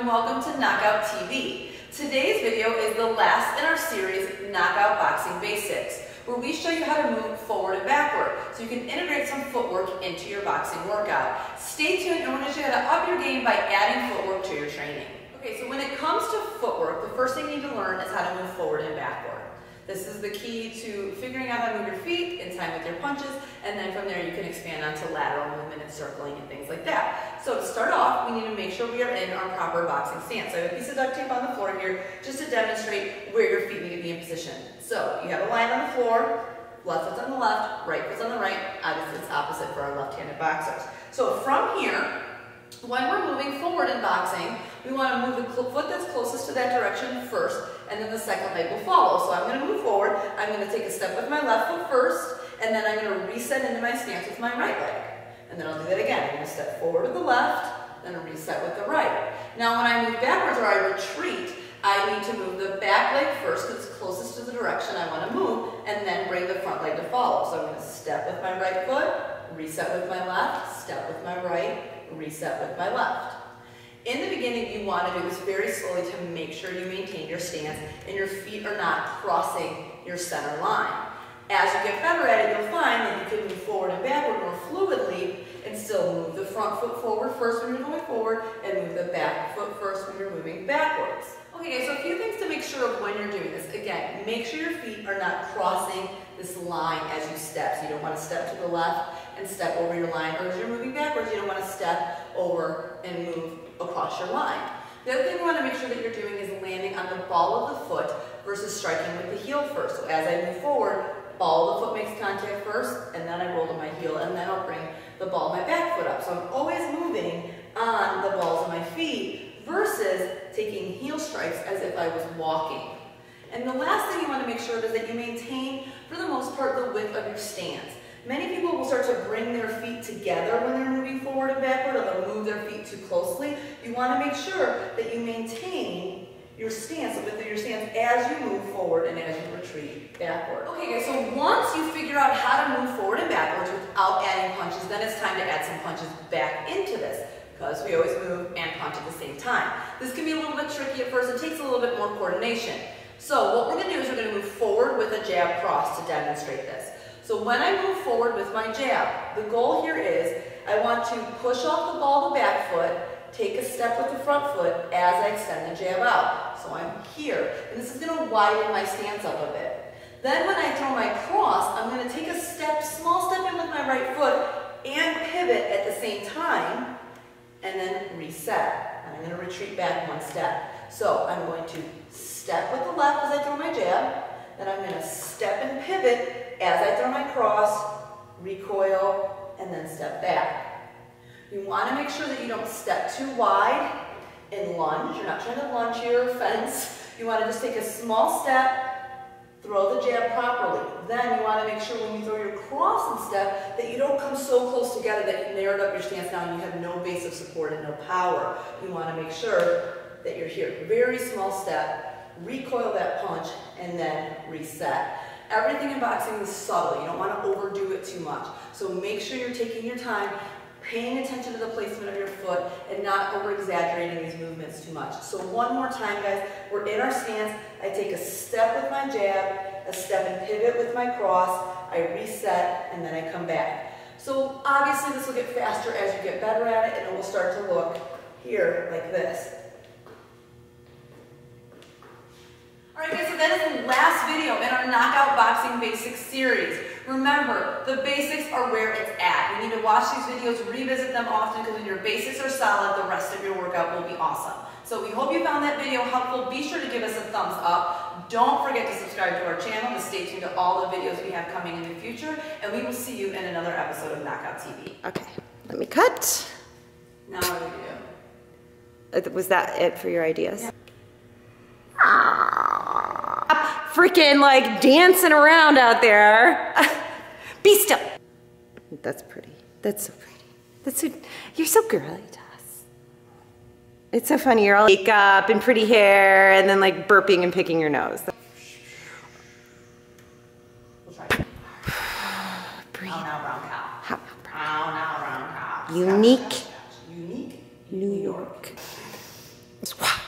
and welcome to Knockout TV. Today's video is the last in our series, Knockout Boxing Basics, where we show you how to move forward and backward so you can integrate some footwork into your boxing workout. Stay tuned and we're going to show you how to up your game by adding footwork to your training. Okay, so when it comes to footwork, the first thing you need to learn is how to move forward and backward. This is the key to figuring out how to move your feet in time with your punches, and then from there you can expand onto lateral movement and circling and things like that. So to start off, we need to make sure we are in our proper boxing stance. So I have a piece of duct tape on the floor here just to demonstrate where your feet need to be in position. So you have a line on the floor, left foot's on the left, right foot's on the right. Obviously it's opposite for our left-handed boxers. So from here, when we're moving forward in boxing, we want to move the foot that's closest to that direction first, and then the second leg will follow. So I'm going to move forward, I'm going to take a step with my left foot first, and then I'm going to reset into my stance with my right leg. And then I'll do that again. I'm going to step forward with the left, then reset with the right. Now when I move backwards or I retreat, I need to move the back leg first because it's closest to the direction I want to move, and then bring the front leg to follow. So I'm going to step with my right foot, reset with my left, step with my right, reset with my left. In the beginning, you want to do this very slowly to make sure you maintain your stance and your feet are not crossing your center line. As you get better at it, you'll find that you can move forward and backward more fluidly and still move the front foot forward first when you're going forward and move the back foot first when you're moving backwards. Okay, so a few things to make sure of when you're doing this. Again, make sure your feet are not crossing this line as you step. So you don't want to step to the left and step over your line, or as you're moving backwards, you don't want to step over and move across your line. The other thing you want to make sure that you're doing is landing on the ball of the foot versus striking with the heel first. So as I move forward, ball of the foot makes contact first, and then I roll to my heel, and then I'll bring the ball of my back foot up. So I'm always moving on the balls of my feet versus taking heel strikes as if I was walking. And the last thing you want to make sure of is that you maintain, for the most part, the width of your stance. Many people will start to bring their feet together when they're moving forward and backward, or they'll move their feet too closely. You want to make sure that you maintain your stance, the width of your stance, as you move forward and as you retreat backward. Okay guys, so once you figure out how to move forward and backwards without adding punches, then it's time to add some punches back into this, because we always move and punch at the same time. This can be a little bit tricky at first. It takes a little bit more coordination. So what we're going to do is we're going to move forward with a jab cross to demonstrate this. So when I move forward with my jab, the goal here is I want to push off the ball of the back foot, take a step with the front foot as I extend the jab out. So I'm here, and this is going to widen my stance up a bit. Then when I throw my cross, I'm going to take a step, small step in with my right foot and pivot at the same time, and then reset. And I'm going to retreat back one step. So I'm going to step with the left as I throw my jab, then I'm going to step and pivot as I throw my cross, recoil, and then step back. You want to make sure that you don't step too wide and lunge. You're not trying to lunge here or fence. You want to just take a small step, throw the jab properly. Then you want to make sure when you throw your cross and step that you don't come so close together that you narrowed up your stance now and you have no base of support and no power. You want to make sure that you're here. Very small step, recoil that punch, and then reset. Everything in boxing is subtle. You don't want to overdo it too much. So make sure you're taking your time, paying attention to the placement of your foot, and not over-exaggerating these movements too much. So one more time, guys. We're in our stance. I take a step with my jab, a step and pivot with my cross, I reset, and then I come back. So obviously this will get faster as you get better at it, and it will start to look here like this. Alright guys, so that is the last video in our Knockout Boxing Basics series. Remember, the basics are where it's at. You need to watch these videos, revisit them often, because when your basics are solid, the rest of your workout will be awesome. So we hope you found that video helpful. Be sure to give us a thumbs up. Don't forget to subscribe to our channel to stay tuned to all the videos we have coming in the future, and we will see you in another episode of Knockout TV. Okay, let me cut. Now what do we do? Was that it for your ideas? Yeah. Freaking like dancing around out there. Be still. That's pretty. That's so pretty. That's so, you're so girly to us. It's so funny. You're all makeup and pretty hair and then like burping and picking your nose. We'll try it. Breathe. Oh, now brown cow. How, Oh, now brown cow. unique. Unique. New York. Swat.